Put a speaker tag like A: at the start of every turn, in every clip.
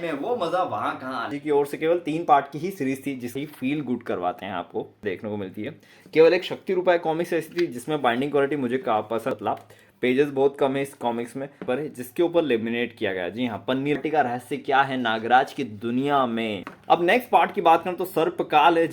A: में वो मजा वहाँ कहाँ जी की ओर से केवल 3 पार्ट की ही सीरीज थी जिसे फील गुड करवाते हैं आपको देखने को मिलती है। केवल एक शक्ति रूपा कॉमिक्स ऐसी थी जिसमें बाइंडिंग क्वालिटी मुझे काफी पसंद ला। पेजेस बहुत कम है इस कॉमिक्स में पर है जिसके ऊपर लेमिनेट किया गया। जी हाँ, पन्नीर का रहस्य क्या है नागराज की दुनिया में। अब नेक्स्ट पार्ट की बात करें तो सर्पकाल है।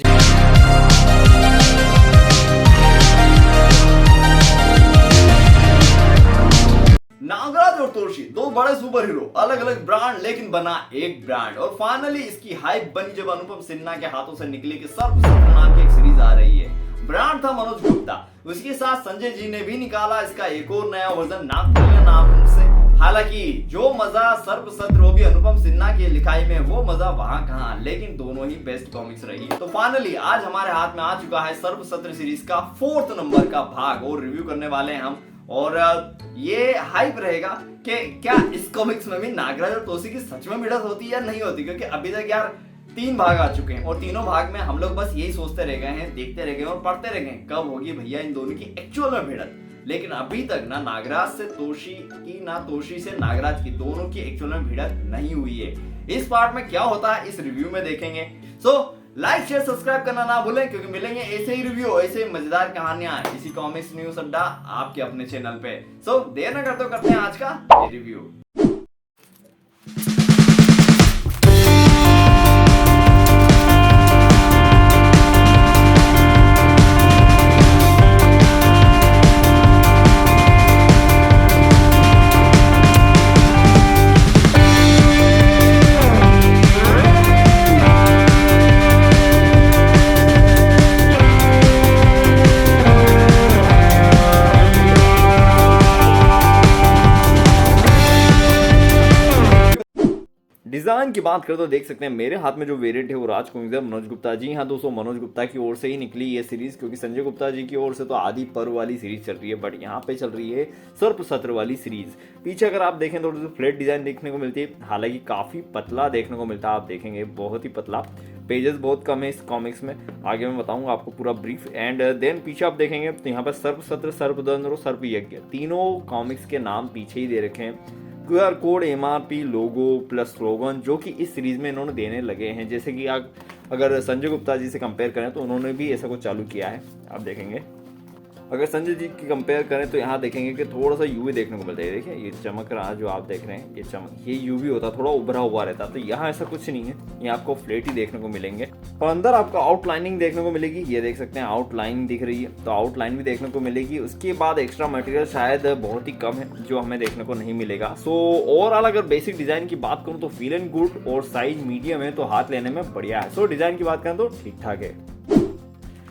A: नागराज और तोशी दो बड़े सुपर हीरो, अलग अलग ब्रांड लेकिन बना एक ब्रांड। और फाइनली इसकी हाइप बनी जब अनुपम सिन्हा के हाथों से निकली कि सर्प सत्र नाम की एक सीरीज आ रही है। ब्रांड था मनोज गुप्ता, उसके साथ संजय जी ने भी निकाला इसका एक और नया वर्जन नागपुरिया नाम से। हालांकि जो मजा सर्प सत्र वो भी अनुपम सिन्हा की लिखाई में वो मजा वहां कहां, लेकिन दोनों ही बेस्ट कॉमिक्स रही। तो फाइनली आज हमारे हाथ में आ चुका है सर्प सत्र सीरीज का 4th नंबर का भाग और रिव्यू करने वाले हैं हम। और ये हाइप रहेगा कि क्या इस कॉमिक्स में भी नागराज और तोशी की सच में भिड़त होती है या नहीं होती, क्योंकि अभी तक यार 3 भाग आ चुके हैं और तीनों भाग में हम लोग बस यही सोचते रह गए हैं, देखते रह गए और पढ़ते रह गए कब होगी भैया इन दोनों की एक्चुअल में भिड़त। लेकिन अभी तक ना नागराज से तोशी की ना तोशी से नागराज की, दोनों की एक्चुअल में भिड़त नहीं हुई है। इस पार्ट में क्या होता है इस रिव्यू में देखेंगे। सो लाइक शेयर सब्सक्राइब करना ना भूलें, क्योंकि मिलेंगे ऐसे ही रिव्यू, ऐसे ही मजेदार कहानियां इसी कॉमिक्स न्यूज अड्डा आपके अपने चैनल पे। सो देर न करते हैं आज का रिव्यू। डिजाइन की बात करें तो देख सकते हैं मेरे हाथ में जो वेरिएंट है वो राज कॉमिक्स है, मनोज गुप्ता जी। हाँ दोस्तों, मनोज गुप्ता की ओर से ही निकली ये सीरीज, क्योंकि संजय गुप्ता जी की ओर से तो आदि पर्व वाली सीरीज चल रही है, बट यहाँ पे चल रही है सर्प सत्र वाली सीरीज। पीछे अगर आप देखें तो फ्लैट डिजाइन देखने को मिलती है, हालांकि काफी पतला देखने को मिलता है, आप देखेंगे बहुत ही पतला। पेजेस बहुत कम है इस कॉमिक्स में, आगे मैं बताऊंगा आपको पूरा ब्रीफ। एंड देन पीछे आप देखेंगे तो यहाँ पर सर्प सत्र, सर्पदंड और सर्प यज्ञ तीनों कॉमिक्स के नाम पीछे ही दे रखे हैं। QR कोड, MRP, लोगो प्लस स्लोगन जो कि इस सीरीज में इन्होंने देने लगे हैं। जैसे कि आप अगर संजय गुप्ता जी से कंपेयर करें तो उन्होंने भी ऐसा कुछ चालू किया है, आप देखेंगे। अगर संजय जी की कंपेयर करें तो यहाँ देखेंगे कि थोड़ा सा यूवी देखने को मिलता है। देखिए ये चमक रहा जो आप देख रहे हैं, ये चमक, ये यूवी होता, थोड़ा उभरा हुआ रहता। तो यहाँ ऐसा कुछ नहीं है, ये आपको फ्लैट ही देखने को मिलेंगे। और अंदर आपको आउटलाइनिंग देखने को मिलेगी, ये देख सकते हैं आउटलाइन दिख रही है, तो आउटलाइन भी देखने को मिलेगी। उसके बाद एक्स्ट्रा मटेरियल शायद बहुत ही कम है जो हमें देखने को नहीं मिलेगा। सो ओवरऑल अगर बेसिक डिजाइन की बात करूँ तो फील एंड गुड और साइज मीडियम है, तो हाथ लेने में बढ़िया है। सो डिजाइन की बात करें तो ठीक ठाक है।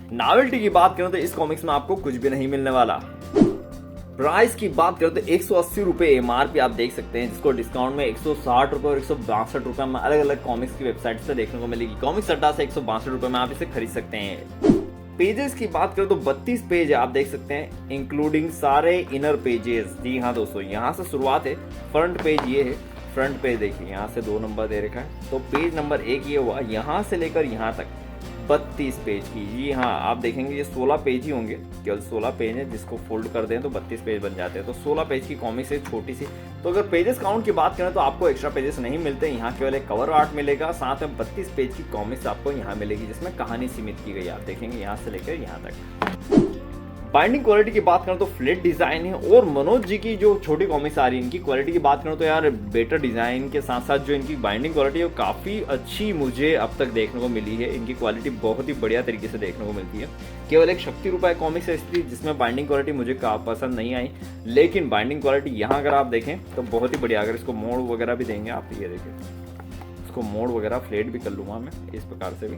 A: नॉवेल्टी की बात करें तो इस कॉमिक्स में आपको कुछ भी नहीं मिलने वाला। प्राइस की बात करें तो 180 रुपए MRP आप देख सकते हैं, जिसको डिस्काउंट में 160 रुपए और 162 रुपए में अलग अलग कॉमिक्स की वेबसाइट से देखने को मिलेगी। कॉमिक्स अड्डा से 162 रुपए में आप इसे खरीद सकते हैं। पेजेस की बात करें तो 32 पेज आप देख सकते हैं, इंक्लूडिंग सारे इनर पेजेस। जी हाँ दोस्तों, यहाँ से शुरुआत है। फ्रंट पेज ये है, फ्रंट पेज देखिए यहाँ से 2 नंबर दे रखा है, तो पेज नंबर 1 ये हुआ, यहाँ से लेकर यहाँ तक 32 पेज की। जी हाँ, आप देखेंगे ये 16 पेज ही होंगे, केवल 16 पेज है, जिसको फोल्ड कर दें तो 32 पेज बन जाते हैं। तो 16 पेज की कॉमिक्स है, छोटी सी। तो अगर पेजेस काउंट की बात करें तो आपको एक्स्ट्रा पेजेस नहीं मिलते, यहाँ केवल एक कवर आर्ट मिलेगा, साथ में 32 पेज की कॉमिक्स आपको यहाँ मिलेगी, जिसमें कहानी सीमित की गई। आप देखेंगे यहाँ से लेकर यहाँ तक। बाइंडिंग क्वालिटी की बात करें तो फ्लैट डिजाइन है, और मनोज जी की जो छोटी कॉमिक्स आ रही है इनकी क्वालिटी की बात करें तो यार बेटर डिजाइन के साथ साथ जो इनकी बाइंडिंग क्वालिटी है वो काफ़ी अच्छी मुझे अब तक देखने को मिली है। इनकी क्वालिटी बहुत ही बढ़िया तरीके से देखने को मिलती है। केवल एक शक्ति रूपा कॉमिक्स है जिसमें बाइंडिंग क्वालिटी मुझे पसंद नहीं आई, लेकिन बाइंडिंग क्वालिटी यहाँ अगर आप देखें तो बहुत ही बढ़िया। अगर इसको मोड़ वगैरह भी देंगे आप, ये देखें, इसको मोड़ वगैरह फ्लैट भी कर लूँगा मैं इस प्रकार से भी,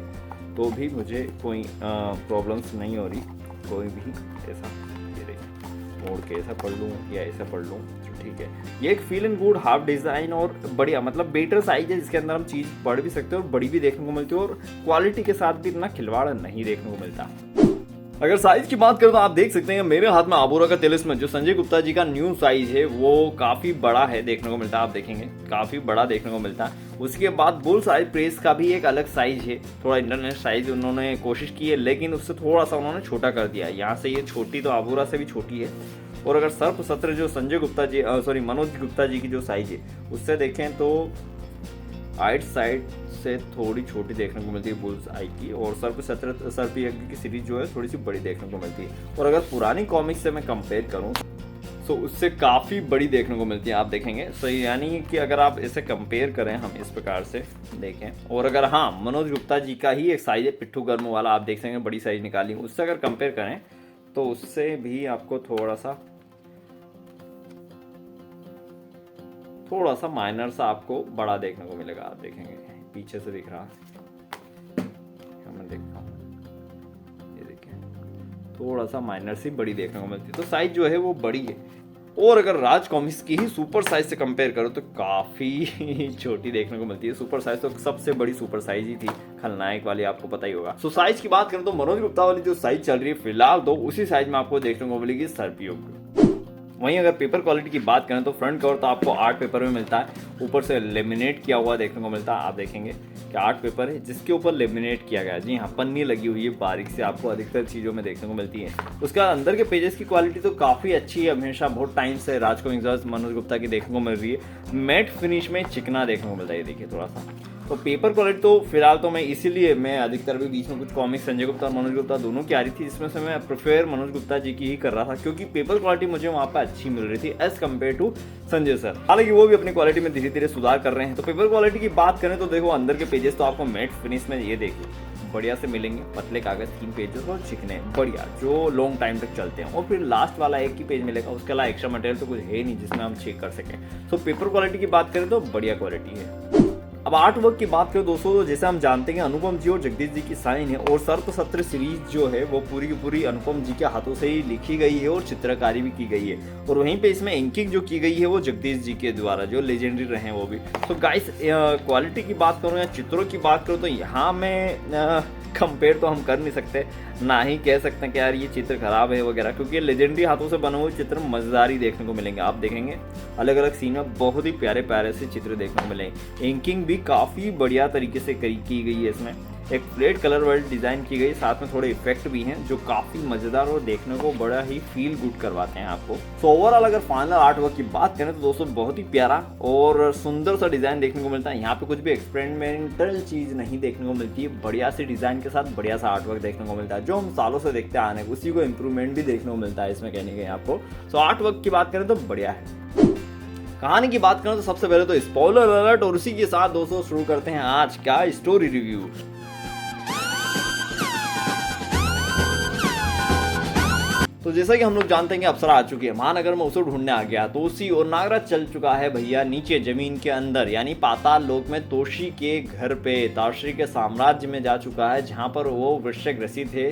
A: तो भी मुझे कोई प्रॉब्लम्स नहीं हो रही। कोई भी ऐसा ये देखिए मोड़ के ऐसा पढ़ लूँ या ऐसा पढ़ लूँ, ठीक है। ये एक feel and good half design और बढ़िया, मतलब बेटर साइज है, जिसके अंदर हम चीज पढ़ भी सकते हैं और बड़ी भी देखने को मिलती है, और क्वालिटी के साथ भी इतना खिलवाड़ नहीं देखने को मिलता। अगर साइज की बात करें तो आप देख सकते हैं मेरे हाथ में आबोरा का तिलिस्म जो संजय गुप्ता जी का न्यू साइज है वो काफी बड़ा है देखने को मिलता है। आप देखेंगे काफी बड़ा देखने को मिलता है। उसके बाद बुल साइज प्रेस का भी एक अलग साइज है, थोड़ा इंटरनेट साइज उन्होंने कोशिश की है, लेकिन उससे थोड़ा सा उन्होंने छोटा कर दिया है। यहाँ से ये छोटी तो आबोरा से भी छोटी है। और अगर सर्प सत्र जो संजय गुप्ता जी मनोज गुप्ता जी की जो साइज है उससे देखें तो राइट साइड से थोड़ी छोटी देखने को मिलती है बुल्स आई की, और सर्प यज्ञ की सीरीज जो है थोड़ी सी बड़ी देखने को मिलती है। और अगर पुरानी कॉमिक्स से मैं कंपेयर करूँ तो उससे काफ़ी बड़ी देखने को मिलती है, आप देखेंगे। सो यानी कि अगर आप इसे कंपेयर करें हम इस प्रकार से देखें, और अगर हाँ मनोज गुप्ता जी का ही एक साइज है पिट्ठू गर्म वाला, आप देख सकेंगे बड़ी साइज निकाली, उससे अगर कंपेयर करें तो उससे भी आपको थोड़ा सा माइनर सा आपको बड़ा देखने को मिलेगा। आप देखेंगे पीछे से दिख रहा है, मैं देखता हूँ, ये देखिए थोड़ा सा माइनर सी बड़ी देखने को मिलती है, तो साइज जो है वो बड़ी है। और अगर राज कॉमिक्स की ही सुपर साइज से कंपेयर करो तो काफी छोटी देखने को मिलती है। सुपर साइज तो सबसे बड़ी सुपर साइज ही थी खलनायक वाली, आपको पता ही होगा। सो साइज की बात करें तो मनोज गुप्ता वाली जो साइज चल रही है फिलहाल तो उसी साइज में आपको देखने को मिलेगी सर्पयोग। वहीं अगर पेपर क्वालिटी की बात करें तो फ्रंट कवर तो आपको आर्ट पेपर में मिलता है, ऊपर से लेमिनेट किया हुआ देखने को मिलता है। आप देखेंगे कि आर्ट पेपर है जिसके ऊपर लेमिनेट किया गया है, जी हाँ पन्नी लगी हुई है बारीक से, आपको अधिकतर चीज़ों में देखने को मिलती है। उसका अंदर के पेजेस की क्वालिटी तो काफ़ी अच्छी है, हमेशा बहुत टाइम से राज कॉमिक्स मनोज गुप्ता की देखने को मिल रही है। मैट फिनिश में चिकना देखने को मिलता है, देखिए थोड़ा सा। तो पेपर क्वालिटी तो फिलहाल तो मैं इसीलिए मैं अधिकतर भी बीच में कुछ कॉमिक्स संजय गुप्ता और मनोज गुप्ता दोनों की आ रही थी, जिसमें से मैं प्रेफर मनोज गुप्ता जी की ही कर रहा था, क्योंकि पेपर क्वालिटी मुझे वहाँ पर अच्छी मिल रही थी as compare to Sanjay sir. हालांकि वो भी अपनी क्वालिटी में धीरे धीरे सुधार कर रहे हैं। तो पेपर क्वालिटी की बात करें तो देखो अंदर के पेजेस तो आपको मैट फिनिश में ये देखिए बढ़िया से मिलेंगे, पतले कागज 3 पेजेस और चिकने बढ़िया जो लॉन्ग टाइम तक चलते हैं। और फिर लास्ट वाला एक ही पेज मिलेगा, उसके अलावा एक्स्ट्रा मटेरियल तो कुछ है नहीं जिसमें हम चेक कर सकें। सो पेपर क्वालिटी की बात करें तो बढ़िया क्वालिटी है। अब आर्ट वर्क की बात करें दोस्तों तो जैसे हम जानते हैं अनुपम जी और जगदीश जी की साइन है, और सर्प सत्र सीरीज जो है वो पूरी की पूरी अनुपम जी के हाथों से ही लिखी गई है और चित्रकारी भी की गई है। और वहीं पे इसमें इंकिंग जो की गई है वो जगदीश जी के द्वारा, जो लेजेंडरी रहे हैं वो भी। तो गाइस क्वालिटी की बात करूँ या चित्रों की बात करूँ तो यहाँ मैं कंपेयर तो हम कर नहीं सकते, ना ही कह सकते हैं कि यार ये चित्र खराब है वगैरह, क्योंकि लेजेंडरी हाथों से बने हुए चित्र मजेदार ही देखने को मिलेंगे। आप देखेंगे अलग अलग सीन में बहुत ही प्यारे प्यारे से चित्र देखने को मिलेंगे। इंकिंग भी काफ़ी बढ़िया तरीके से की गई है, इसमें एक फ्लेट कलर वर्ल्ड डिज़ाइन की गई, साथ में थोड़े इफेक्ट भी हैं जो काफ़ी मज़ेदार और देखने को बड़ा ही फील गुड करवाते हैं आपको। सो ओवरऑल अगर फाइनल आर्ट वर्क की बात करें तो दोस्तों बहुत ही प्यारा और सुंदर सा डिज़ाइन देखने को मिलता है। यहाँ पे कुछ भी एक्सपेरिमेंटल चीज़ नहीं देखने को मिलती है, बढ़िया सी डिज़ाइन के साथ बढ़िया सा आर्ट वर्क देखने को मिलता है, जो हम सालों से देखते आने उसी को इम्प्रूवमेंट भी देखने को मिलता है इसमें, कहने के आपको। सो आर्ट वर्क की बात करें तो बढ़िया है। कहानी की बात करें तो सबसे पहले तो स्पॉइलर अलर्ट, और उसी के साथ दोस्तों शुरू करते हैं आज का स्टोरी रिव्यू। तो जैसा कि हम लोग जानते हैं कि अप्सरा आ चुकी है, महानगर में उसे ढूंढने आ गया तोशी, और नागराज चल चुका है भैया नीचे जमीन के अंदर यानी पाताल लोक में तोशी के घर पे, ताशी के साम्राज्य में जा चुका है, जहां पर वो वृश्चिक ग्रसित थे,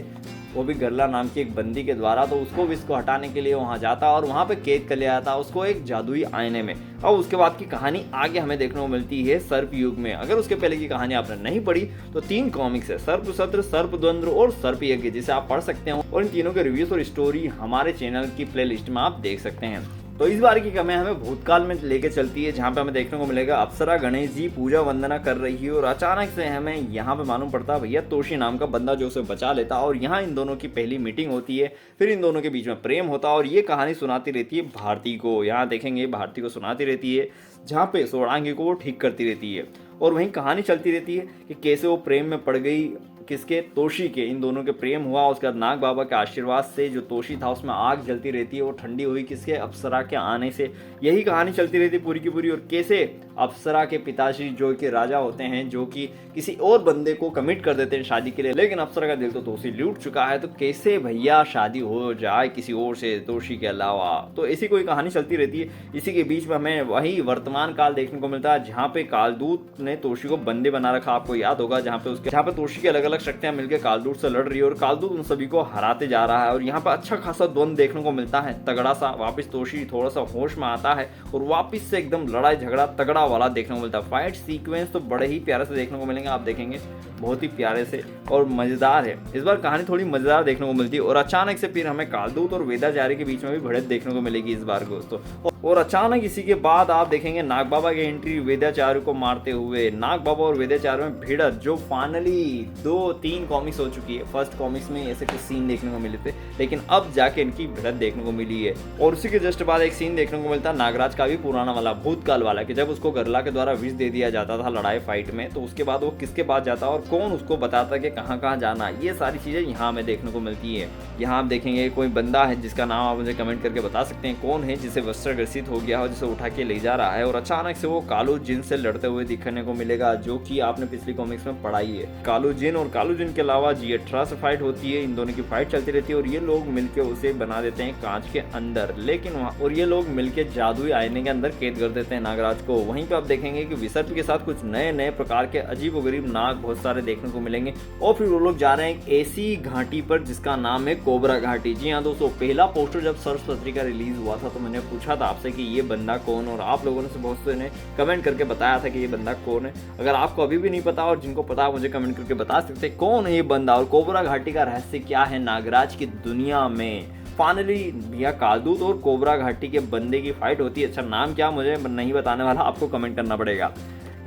A: वो भी गरला नाम की एक बंदी के द्वारा। तो उसको भी इसको हटाने के लिए वहां जाता और वहां पे कैद कर लिया जाता उसको एक जादुई आईने में। और उसके बाद की कहानी आगे हमें देखने को मिलती है सर्प युग में। अगर उसके पहले की कहानी आपने नहीं पढ़ी तो 3 कॉमिक्स है, सर्प सत्र, सर्प द्वंद्व और सर्प यज्ञ, जिसे आप पढ़ सकते हैं, और इन तीनों के रिव्यूज और स्टोरी हमारे चैनल की प्लेलिस्ट में आप देख सकते हैं। तो इस बार की कमें हमें भूतकाल में लेके चलती है, जहाँ पे हमें देखने को मिलेगा अप्सरा गणेश जी पूजा वंदना कर रही है, और अचानक से हमें यहाँ पे मालूम पड़ता है भैया तोशी नाम का बंदा जो उसे बचा लेता, और यहाँ इन दोनों की पहली मीटिंग होती है, फिर इन दोनों के बीच में प्रेम होता है, और ये कहानी सुनाती रहती है भारती को। यहाँ देखेंगे भारती को सुनाती रहती है, जहाँ पे सोड़ांगी को वो ठीक करती रहती है, और वहीं कहानी चलती रहती है कि कैसे वो प्रेम में पड़ गई, किसके, तोशी के। इन दोनों के प्रेम हुआ, उसके बाद नाग बाबा के आशीर्वाद से जो तोशी था उसमें आग जलती रहती है, वो ठंडी हुई किसके, अप्सरा के आने से। यही कहानी चलती रहती है पूरी की पूरी, और कैसे अप्सरा के पिताश्री जो कि राजा होते हैं, जो कि किसी और बंदे को कमिट कर देते हैं शादी के लिए, लेकिन अप्सरा का दिल तो तोशी लूट चुका है, तो कैसे भैया शादी हो जाए किसी और से तोशी के अलावा। तो ऐसी कोई कहानी चलती रहती है। इसी के बीच में हमें वही वर्तमान काल देखने को मिलता है, जहाँ पे कालदूत ने तोशी को बंदे बना रखा, आपको याद होगा, जहाँ पे तोशी की अलग अलग शक्तियां मिलकर कालदूत से लड़ रही है, और कालदूत उन सभी को हराते जा रहा है। और यहाँ पर अच्छा खासा द्वंद देखने को मिलता है, तगड़ा सा। वापस तोशी थोड़ा सा होश में आता है, और वापस से एकदम लड़ाई झगड़ा तगड़ा वाला देखने को मिलता है। फाइट सीक्वेंस तो बड़े ही प्यारे से देखने को मिलेंगे, आप देखेंगे बहुत ही प्यारे से और मजेदार है। इस बार कहानी थोड़ी मजेदार देखने को मिलती है, और अचानक से फिर हमें कालदूत और वेदाचार्य के बीच में भी भिड़ंत देखने को मिलेगी इस बार दोस्तों। और अचानक इसी के बाद आप देखेंगे नाग बाबा की एंट्री वेदाचार्य को मारते हुए। नाग बाबा और वेदाचार्य में भिड़त जो फाइनली 2-3 कॉमिक्स हो चुकी है। फर्स्ट कॉमिक्स में ऐसे कुछ सीन देखने को मिले थे, लेकिन अब जाके इनकी भिड़त देखने को मिली है। और उसी के जस्ट बाद एक सीन देखने को मिलता है नागराज का भी पुराना वाला, भूतकाल वाला, कि जब उसको गरला के द्वारा विष दे दिया जाता था लड़ाई फाइट में, तो उसके बाद वो किसके पास जाता और कौन उसको बताता कि कहाँ कहाँ जाना। ये सारी चीजें यहाँ हमें देखने को मिलती है। यहाँ आप देखेंगे कोई बंदा है जिसका नाम आप मुझे कमेंट करके बता सकते हैं कौन है, जिसे वस्त्र ग्रसित हो गया हो, जिसे उठा के ले जा रहा है, और अचानक से वो कालू जिन से लड़ते हुए दिखने को मिलेगा, जो कि आपने पिछली कॉमिक्स में पढ़ाई है। कालू जिन और कालू जिन के अलावा G18 से फाइट होती है, इन दोनों की फाइट चलती रहती है और ये लोग मिलकर उसे बना देते हैं कांच के अंदर, लेकिन और ये लोग मिलकर जादुई आईने के अंदर कैद कर देते हैं नागराज को। वहीं पे आप देखेंगे कि विसर्प के साथ कुछ नए नए प्रकार के अजीबोगरीब नाग बहुत सारे देखने को मिलेंगे, और फिर वो लोग जा रहे हैं एक ऐसी घाटी पर जिसका नाम है कोबरा घाटी। जी हाँ दोस्तों, पहला पोस्टर जब सर्पसत्री का रिलीज हुआ था तो मैंने पूछा था आपसे कि ये बंदा कौन, और आप लोगों ने से बहुत से ने कमेंट करके बताया था कि ये बंदा कौन है। अगर आपको अभी भी नहीं पता और जिनको पता मुझे कमेंट करके बता सकते कौन है ये बंदा और कोबरा घाटी का रहस्य क्या है नागराज की दुनिया में। फाइनली भैया कालदूत और कोबरा घाटी के बंदे की फाइट होती है। अच्छा, नाम क्या मुझे नहीं बताने वाला, आपको कमेंट करना पड़ेगा।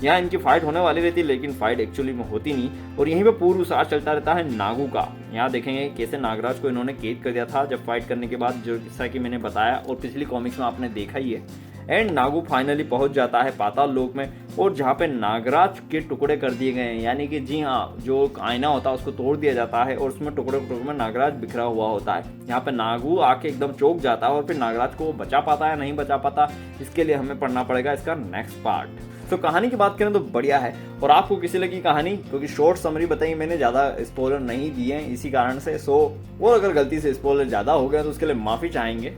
A: यहाँ इनकी फाइट होने वाली रहती है लेकिन फाइट एक्चुअली में होती नहीं, और यहीं पे पूर्व सार चलता रहता है नागू का। यहाँ देखेंगे कैसे नागराज को इन्होंने कैद कर दिया था जब फाइट करने के बाद, जो जैसा कि मैंने बताया और पिछली कॉमिक्स में आपने देखा ही है। एंड नागू फाइनली पहुंच जाता है पाताल लोक में, और जहाँ पे नागराज के टुकड़े कर दिए गए हैं, यानी कि जी हाँ, जो आईना होता है उसको तोड़ दिया जाता है और उसमें टुकड़े टुकड़े में नागराज बिखरा हुआ होता है। यहाँ पे नागू आके एकदम चौंक जाता है और फिर नागराज को बचा पाता है नहीं बचा पाता, इसके लिए हमें पढ़ना पड़ेगा इसका नेक्स्ट पार्ट। तो कहानी की बात करें तो बढ़िया है। और आपको किसी लगी कहानी, क्योंकि शॉर्ट समरी बताई मैंने, ज़्यादा स्पॉइलर नहीं दिए हैं इसी कारण से। और अगर गलती से स्पॉइलर ज़्यादा हो गया तो उसके लिए माफ़ी चाहेंगे।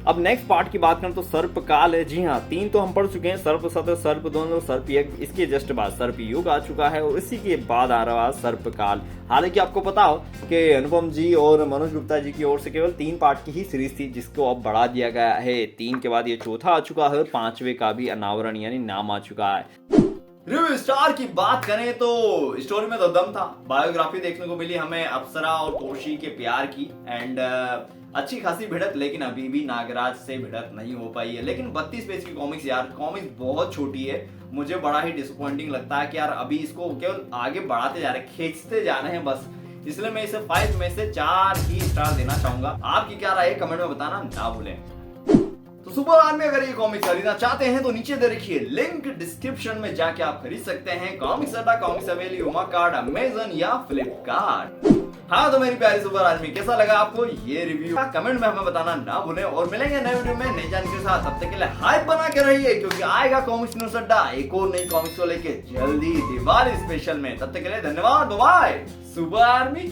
A: अब नेक्स्ट पार्ट की बात करें तो सर्पकाल है। जी हाँ, 3 तो हम पढ़ चुके हैं, सर्प सत्र, सर्प द्वंद और सर्प यज्ञ। इसके जस्ट बाद सर्प युग आ चुका है और इसी के बाद आ रहा है सर्पकाल। हालांकि आपको पता हो कि अनुपम जी और मनोज गुप्ता जी की ओर से केवल 3 पार्ट की ही सीरीज थी, जिसको अब बढ़ा दिया गया है। 3 के बाद ये चौथा आ चुका है और 5वें का भी अनावरण यानी नाम आ चुका है। रिव्यू स्टार की बात करें तो स्टोरी में तो दम था। बायोग्राफी देखने को मिली हमें अप्सरा और तोशी के प्यार की, एंड अच्छी खासी भिड़त, लेकिन अभी भी नागराज से भिड़त नहीं हो पाई है। लेकिन 32 पेज की कॉमिक्स यार, कॉमिक्स बहुत छोटी है। मुझे बड़ा ही डिसअपॉइंटिंग लगता है कि यार अभी इसको केवल आगे बढ़ाते जा रहे हैं, खींचते जा रहे हैं बस। इसलिए मैं इसे 5 में से 4 ही स्टार देना चाहूंगा। आपकी क्या राय है कमेंट में बताना ना भूलें। तो सुपर आर्मी अगर ये कॉमिक्स खरीदना चाहते हैं तो नीचे दे रखिए लिंक, डिस्क्रिप्शन में जाके आप खरीद सकते हैं। कॉमिक्स अड्डा, कॉमिक्स हवेली, उमा कार्ड, अमेजन या फ्लिपकार्ट। हाँ तो मेरी प्यारी सुपर आर्मी, कैसा लगा आपको ये रिव्यू, कमेंट में हमें बताना ना भूलें। और मिलेंगे नए वीडियो में नई जानकारी के साथ। तब तक के लिए हाइप बना के रहिए, क्योंकि आएगा कॉमिक्स न्यूज़ अड्डा एक और नई कॉमिक्स को लेके जल्दी दिवाली स्पेशल में। तब तक के लिए धन्यवाद, बाय सुपर आर्मी।